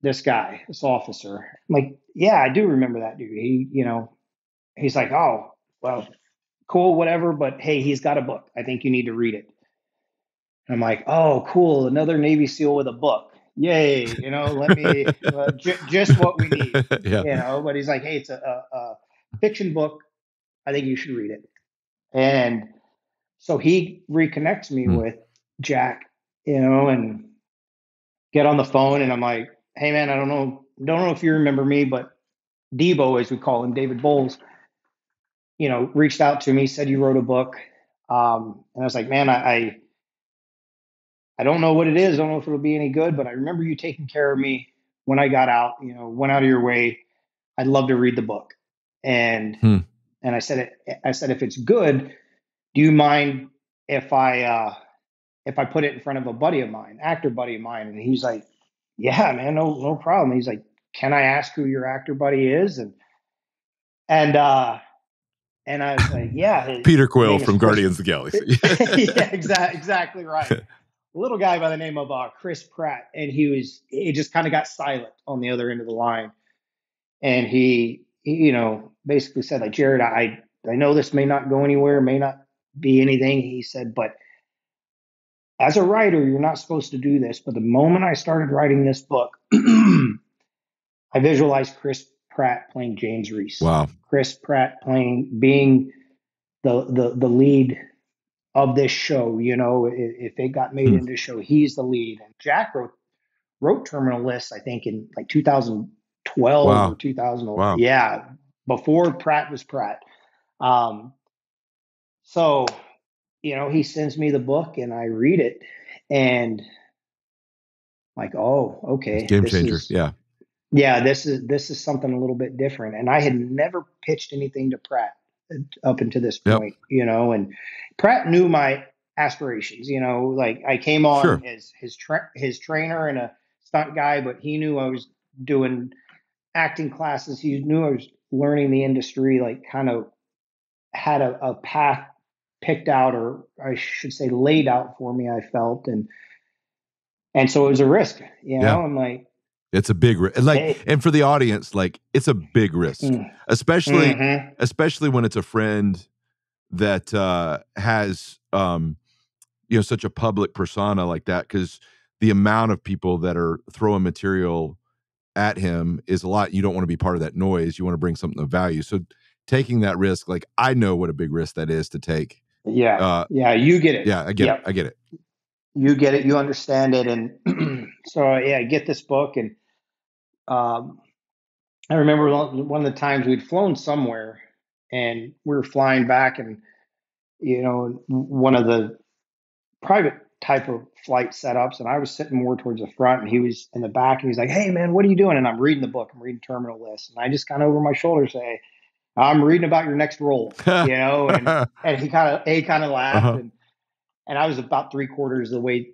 this guy, this officer?" I'm like, "Yeah, I do remember that dude." He's like, "Oh, well, cool, whatever. But hey, he's got a book. I think you need to read it." And I'm like, "Oh, cool. Another Navy SEAL with a book. Yay. Let me, just what we need." Yeah. But he's like, "Hey, it's a fiction book. I think you should read it." And so he reconnects me with Jack, and get on the phone, and I'm like, "Hey man, I don't know if you remember me, but Debo, as we call him, David Bowles, reached out to me, said you wrote a book." And I was like, "Man, I don't know what it is. I don't know if it'll be any good, but I remember you taking care of me when I got out, went out of your way. I'd love to read the book." And I said, if it's good, do you mind if I put it in front of a buddy of mine, actor buddy of mine? And he's like, "Yeah, man, no problem." He's like, "Can I ask who your actor buddy is?" And I was like, "Yeah, Peter Quill from Guardians of the Galaxy." Yeah, exactly right. A little guy by the name of Chris Pratt, and he just kind of got silent on the other end of the line, and he basically said, like, "Jared, I know this may not go anywhere, may not be anything." He said, "But as a writer, you're not supposed to do this. But the moment I started writing this book, I visualized Chris Pratt playing James Reese." Wow. Chris Pratt being the lead of this show. If it got made into a show, he's the lead. And Jack wrote Terminal List, I think, in like 2012 or 2011. Wow. Yeah, before Pratt was Pratt. So, he sends me the book and I read it, and like, oh, okay, it's game changer. This is something a little bit different. And I had never pitched anything to Pratt up until this point, and Pratt knew my aspirations. Like I came on as his trainer and a stunt guy, but he knew I was doing acting classes. He knew I was learning the industry, like kind of had a path picked out, or I should say laid out for me, I felt. And so it was a risk, Yeah. I'm like, It's a big risk. Like, hey, and for the audience, like, it's a big risk, especially, mm-hmm. especially when it's a friend that has, such a public persona like that, because the amount of people that are throwing material at him is a lot. You don't want to be part of that noise. You want to bring something of value. So taking that risk, like, I know what a big risk that is to take. Yeah. Yeah. You get it. Yeah, I get it. Yep. I get it. You get it. You understand it. And so, yeah, I get this book. And um, I remember one of the times we'd flown somewhere and we were flying back, and, one of the private type of flight setups, and I was sitting more towards the front and he was in the back, and he's like, "Hey man, what are you doing?" And I'm reading the book, I'm reading Terminal List, and I just kind of over my shoulder say, "I'm reading about your next role," and he kind of laughed, Uh-huh. and I was about 3/4 of the way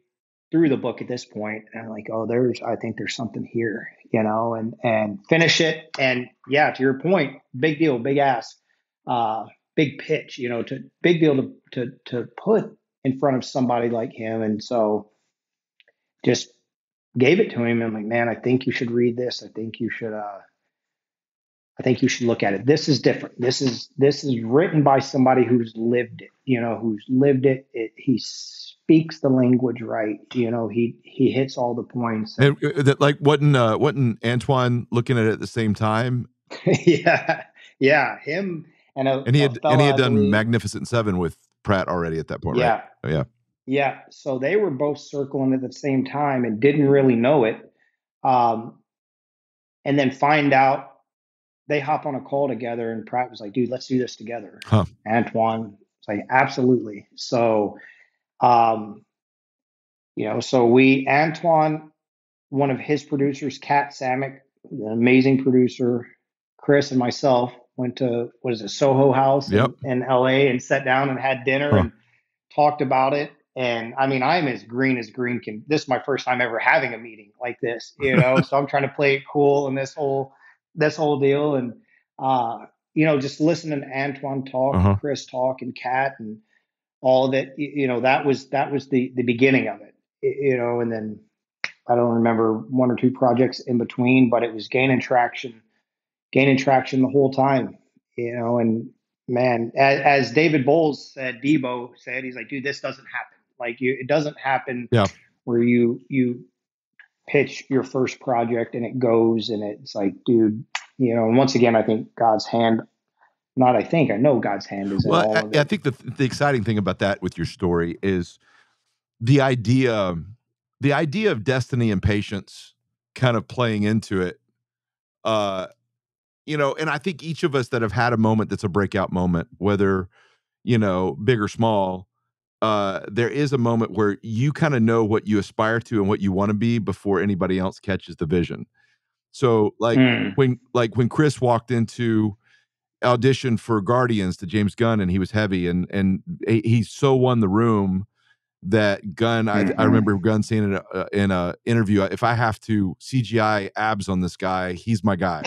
through the book at this point, and I'm like, "Oh, I think there's something here," and finish it. And yeah, to your point, big deal, big ask, uh, big pitch, big deal to put in front of somebody like him. And so just gave it to him. I'm like, "Man, I think you should read this. I think you should look at it. This is different. This is written by somebody who's lived it, he speaks the language right. He hits all the points." And And that, like, wasn't Antoine looking at it at the same time? yeah, yeah, him and And he a had fella, I done believe. Magnificent Seven with Pratt already at that point, right? Yeah, Oh, yeah. yeah. So they were both circling at the same time and didn't really know it. Um, and then find out, they hop on a call together, and Pratt was like, "Dude, let's do this together." Huh. Antoine was like, "Absolutely." So, um, so Antoine, one of his producers, Kat Samick, an amazing producer, Chris and myself went to, what is it, Soho House Yep. in LA, and sat down and had dinner Huh. and talked about it. And I mean, I'm as green can. This is my first time ever having a meeting like this, so I'm trying to play it cool in this whole deal. And just listening to Antoine talk and Uh-huh. Chris talk and Kat and all of it, that was the beginning of it, and then I don't remember one or two projects in between, but it was gaining traction the whole time, and man, as David Bowles said, Debo said, he's like, "Dude, this doesn't happen. Like, it doesn't happen Yeah. where you pitch your first project and it goes, and it's like, dude, and once again, I think God's hand, not I think, I know God's hand is in Well, all of I it." think the exciting thing about that with your story is the idea the idea of destiny and patience kind of playing into it. Uh, and I think each of us that have had a moment that's a breakout moment, whether, big or small, there is a moment where you kind of know what you aspire to and what you want to be before anybody else catches the vision. So, like, Mm. when Chris walked into audition for Guardians to James Gunn, and he was heavy, and he so won the room that Gunn, I Hmm. remember Gunn saying in a interview, "If I have to CGI abs on this guy, he's my guy."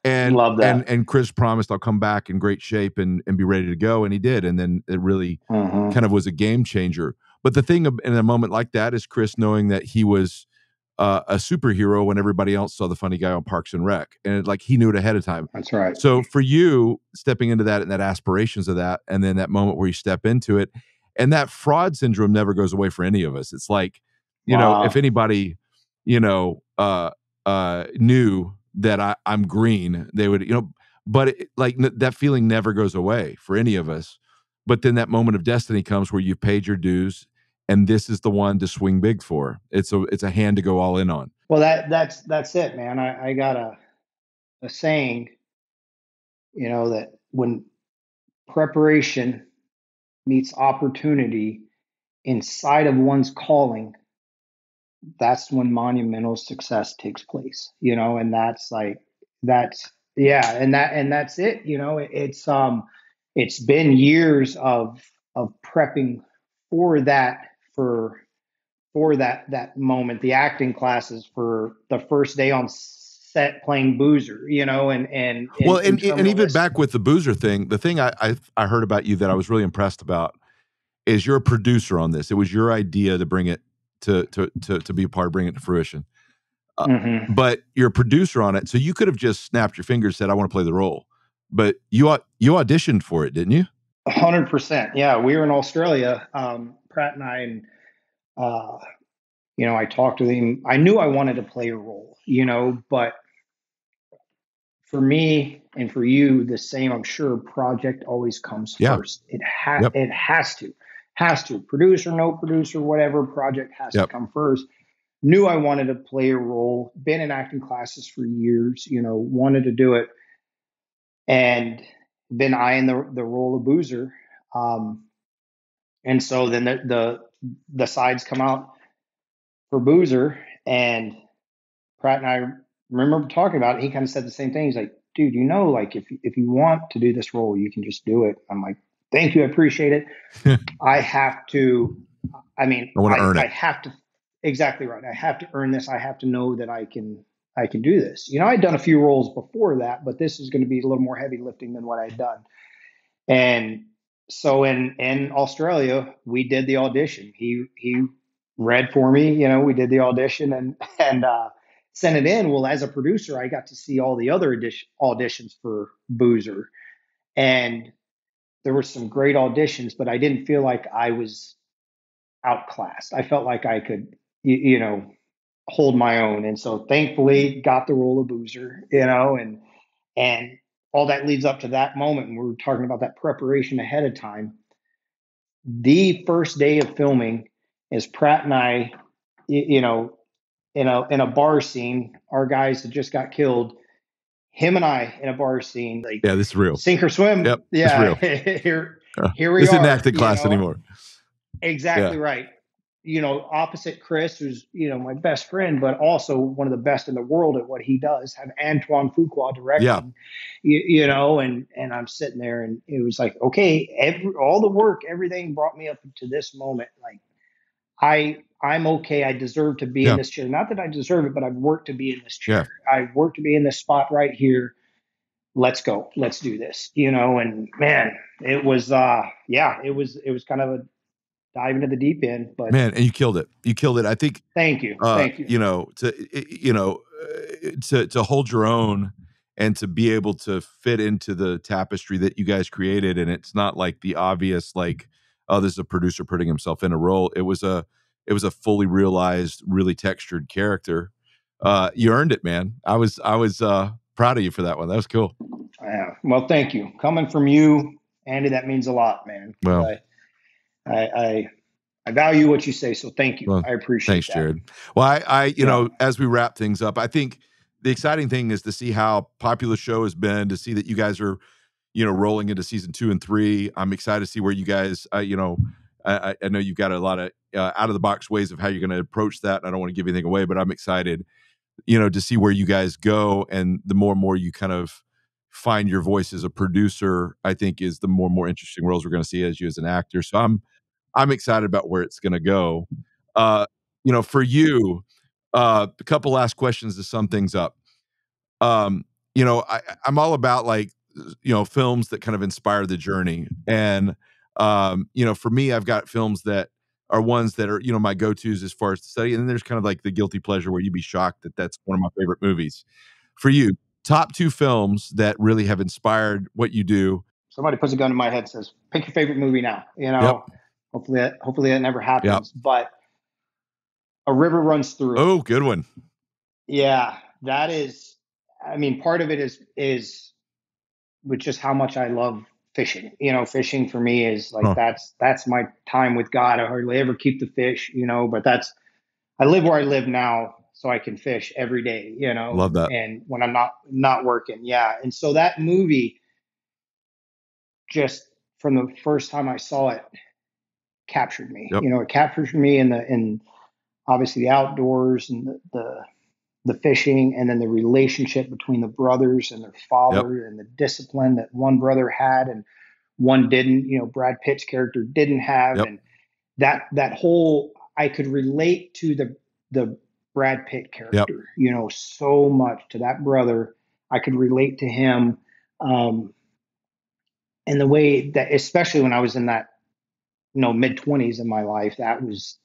And Love and that. and Chris promised, "I'll come back in great shape and be ready to go," and he did. And then it really Hmm. kind of was a game changer. But the thing in a moment like that is Chris knowing that he was a superhero when everybody else saw the funny guy on Parks and Rec, and like he knew it ahead of time. That's right. So for you, stepping into that and that aspirations of that, and then that moment where you step into it, and that fraud syndrome never goes away for any of us. It's like, if Wow. anybody, knew that I'm green, they would, but that feeling never goes away for any of us. But then that moment of destiny comes where you've paid your dues, and this is the one to swing big for. It's a hand to go all in on. Well, that's it, man. I got a saying, that when preparation meets opportunity inside of one's calling, that's when monumental success takes place. And that's yeah, and that's it. It's been years of prepping for that, for that moment, the acting classes, for the first day on set playing Boozer, you know, and Well, in and even Terminalist. back with the Boozer thing, the thing I heard about you that I was really impressed about is you're a producer on this. It was your idea to bring it to be a part of bringing it to fruition. Mm-hmm. But you're a producer on it, so you could have just snapped your fingers, said, "I want to play the role," but you auditioned for it, didn't you? 100%. Yeah, we were in Australia, Pratt and I, and uh, you know, I talked to him. I knew I wanted to play a role, you know, but for me and for you, the same. I'm sure project always comes Yeah. first. Yep. It has to. Producer, no producer, whatever. Project has to Yep. come first. Knew I wanted to play a role. Been in acting classes for years. You know, wanted to do it, and been eyeing the role of Boozer. Um, and so then the sides come out for Boozer, and Pratt and I remember talking about it. He kind of said the same thing. He's like, dude, you know, like if you want to do this role, you can just do it. I'm like, thank you, I appreciate it. I have to. I mean, I want to earn I it. have to. Exactly right. I have to earn this. I have to know that I can do this. You know, I'd done a few roles before that, but this is going to be a little more heavy lifting than what I'd done. And so in Australia, we did the audition. He read for me. You know, we did the audition and sent it in. Well, as a producer, I got to see all the other auditions for Boozer, and there were some great auditions, but I didn't feel like I was outclassed. I felt like I could, you know, hold my own, and so thankfully got the role of Boozer. You know, and all that leads up to that moment. And we were talking about that preparation ahead of time. The first day of filming is Pratt and I, you know, in a bar scene. Our guys that just got killed. Him and I in a bar scene, like Yeah, this is real. sink or swim. Yep, it's Yeah, real. here we This isn't are. acting You class know, anymore. exactly Yeah. right. You know, opposite Chris, who's, you know, my best friend, but also one of the best in the world at what he does, have Antoine Fuqua Yeah. directing, you know, and I'm sitting there and it was like, okay, all the work, everything brought me up to this moment. Like I'm okay. I deserve to be in Yeah. this chair. Not that I deserve it, but I've worked to be in this Yeah. chair. I've worked to be in this spot right here. Let's go. Let's do this. You know, and man, it was yeah, it was kind of a dive into the deep end, but Man, and you killed it. You killed it. I think thank you. Thank you. you know, to hold your own and to be able to fit into the tapestry that you guys created, and it's not like the obvious, like, oh, this is a producer putting himself in a role. It was a fully realized, really textured character. You earned it, man. I was proud of you for that one. That was cool. Yeah. Well, thank you. Coming from you, Andy, that means a lot, man. Well, I value what you say, so thank you. well, I appreciate thanks, that. Jared. Well, you Yeah. know, as we wrap things up, I think the exciting thing is to see how popular the show has been, to see that you guys are, you know, rolling into season 2 and 3. I'm excited to see where you guys, you know, I know you've got a lot of out of the box ways of how you're going to approach that. I don't want to give anything away, but I'm excited, you know, to see where you guys go. And the more and more you kind of find your voice as a producer, I think is the more and more interesting roles we're going to see as you as an actor. So I'm excited about where it's going to go. Uh, you know, for you, a couple last questions to sum things up. You know, I'm all about, like, you know, films that kind of inspire the journey. And, you know, for me, I've got films that are ones that are, you know, my go-tos as far as to study. And then there's kind of like the guilty pleasure where you'd be shocked that that's one of my favorite movies. For you, top 2 films that really have inspired what you do. Somebody puts a gun in my head and says, pick your favorite movie now. You Yep. know, hopefully that never Yep. happens. But A River Runs Through It. Oh, good one. Yeah, that is, I mean, part of it is with just how much I love fishing. You know, fishing for me is like Huh. that's my time with God. I hardly ever keep the fish, you know, but I live where I live now, so I can fish every day, you know, Love that. and when I'm not working. Yeah. And so that movie, just from the first time I saw it, captured me. Yep. You know, it captured me in obviously the outdoors and the fishing, and then the relationship between the brothers and their father, Yep. and the discipline that one brother had and one didn't. You know, Brad Pitt's character didn't have, Yep. and that whole, I could relate to the Brad Pitt Yep. character, you know, so much to that brother. I could relate to him. And the way that, especially when I was in that, you know, mid 20s in my life, I was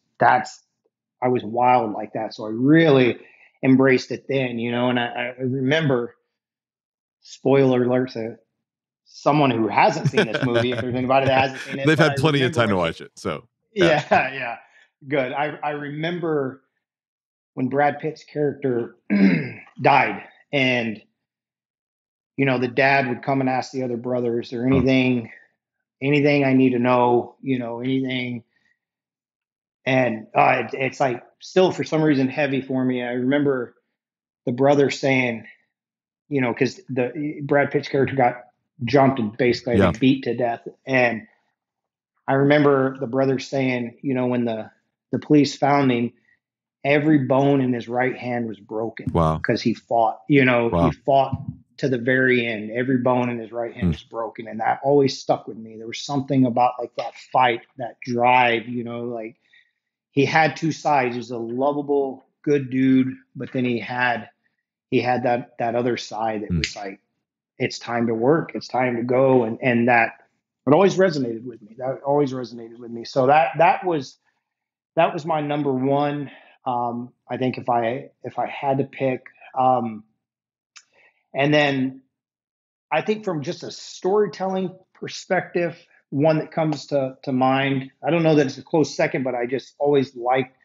wild like that. So I really embraced it then, you know, and I remember, spoiler alert to someone who hasn't seen this movie, if there's anybody that hasn't seen it, They've but had I plenty of remember time to when watch it. So yeah, yeah, good. I remember when Brad Pitt's character died, and you know, the dad would come and ask the other brothers, or anything I need to know, you know, anything. And it's like still for some reason heavy for me. I remember the brother saying, you know, because the Brad Pitt's character got jumped and basically I yeah. think beat to death. And I remember the brother saying, you know, when the police found him, every bone in his right hand was broken Wow. because he fought. You know, he Wow. fought to the very end. Every bone in his right hand was broken, and that always stuck with me. There was something about like that fight, that drive. You know, like he had two sides. He was a lovable, good dude, but then he had that other side that was like, it's time to work, it's time to go, and that it always resonated with me. That always resonated with me. So that was my number one. I think if I had to pick, and then I think from just a storytelling perspective, one that comes to mind. I don't know that it's a close second, but I just always liked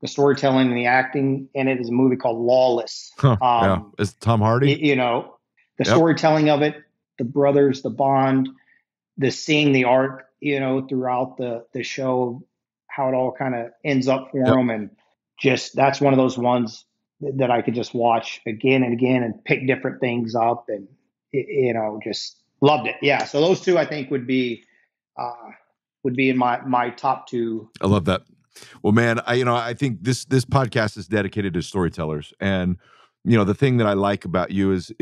the storytelling and the acting in it. Is a movie called Lawless. Huh. Yeah. It's Tom Hardy. You know, the Yep. storytelling of it, the brothers, the bond, the seeing the arc, you know, throughout the show, how it all kind of ends up for Yep. them, and just that's one of those ones that I could just watch again and again and pick different things up, and you know, just loved it. Yeah, so those two I think would be in my top two. I love that. Well, man, I think this podcast is dedicated to storytellers, and the thing that I like about you is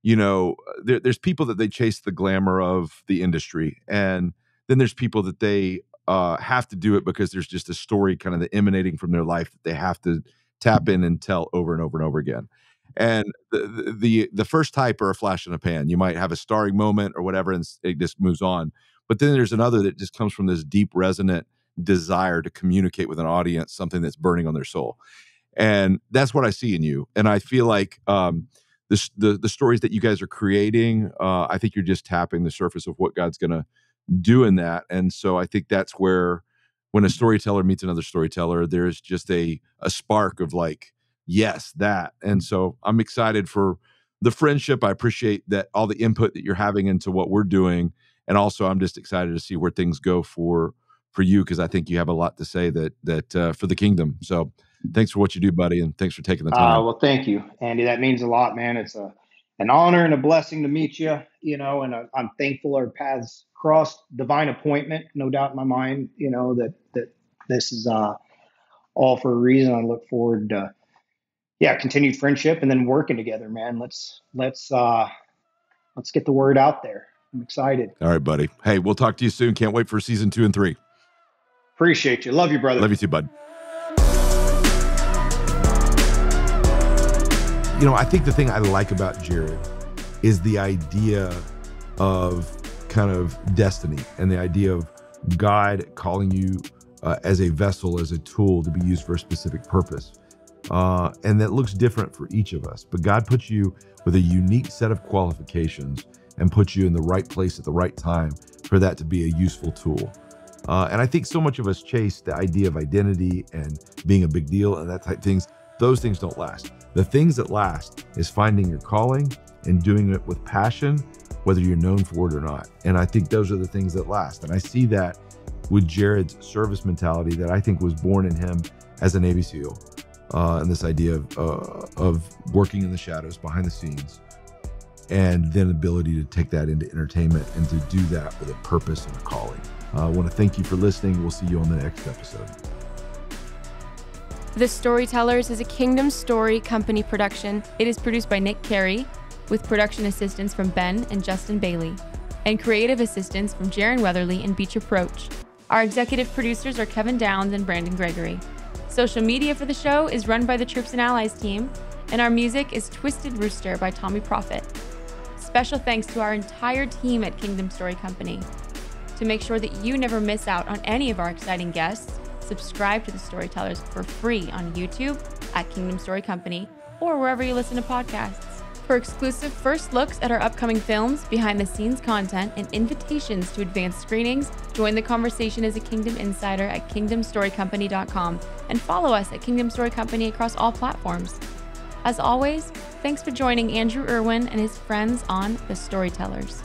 there's people that they chase the glamour of the industry, and then there's people that they have to do it because there's just a story kind of emanating from their life that they have to tap in and tell over and over and over again. And the first type are a flash in a pan. You might have a starring moment or whatever, and it just moves on. But then there's another that just comes from this deep, resonant desire to communicate with an audience something that's burning on their soul. And that's what I see in you. And I feel like the stories that you guys are creating, I think you're just tapping the surface of what God's going to do in that. And so I think that's where, when a storyteller meets another storyteller, there's just a spark of like, yes, that. And so I'm excited for the friendship. I appreciate that, all the input that you're having into what we're doing. And also I'm just excited to see where things go for you, because I think you have a lot to say that for the kingdom. So thanks for what you do, buddy, and thanks for taking the time. Well, thank you, Andy. That means a lot, man. It's an honor and a blessing to meet you, you know, and I'm thankful our paths crossed. Divine appointment, no doubt in my mind, you know, that this is all for a reason. I look forward to, continued friendship and then working together, man. Let's get the word out there. I'm excited. All right, buddy. Hey, we'll talk to you soon. Can't wait for season 2 and 3. Appreciate you. Love you, brother. Love you too, bud. I think the thing I like about Jared is the idea of kind of destiny and the idea of God calling you as a vessel, as a tool to be used for a specific purpose. And that looks different for each of us. But God puts you with a unique set of qualifications and puts you in the right place at the right time for that to be a useful tool. And I think so much of us chase the idea of identity and being a big deal and that type of things. Those things don't last. The things that last is finding your calling and doing it with passion, whether you're known for it or not. And I think those are the things that last. And I see that with Jared's service mentality that I think was born in him as a Navy SEAL. And this idea of working in the shadows, behind the scenes, and then ability to take that into entertainment and to do that with a purpose and a calling. I want to thank you for listening. We'll see you on the next episode. The Storytellers is a Kingdom Story Company production. It is produced by Nick Carey, with production assistance from Ben and Justin Bailey, and creative assistance from Jaron Weatherly and Beecher Proch. Our executive producers are Kevin Downs and Brandon Gregory. Social media for the show is run by the Troops and Allies team, and our music is Twisted Rooster by Tommy Profit. Special thanks to our entire team at Kingdom Story Company. To make sure that you never miss out on any of our exciting guests, subscribe to the Storytellers for free on YouTube at Kingdom Story Company or wherever you listen to podcasts. For exclusive first looks at our upcoming films, behind-the-scenes content, and invitations to advanced screenings, join the conversation as a Kingdom Insider at KingdomStoryCompany.com and follow us at Kingdom Story Company across all platforms. As always, thanks for joining Andrew Erwin and his friends on The Storytellers.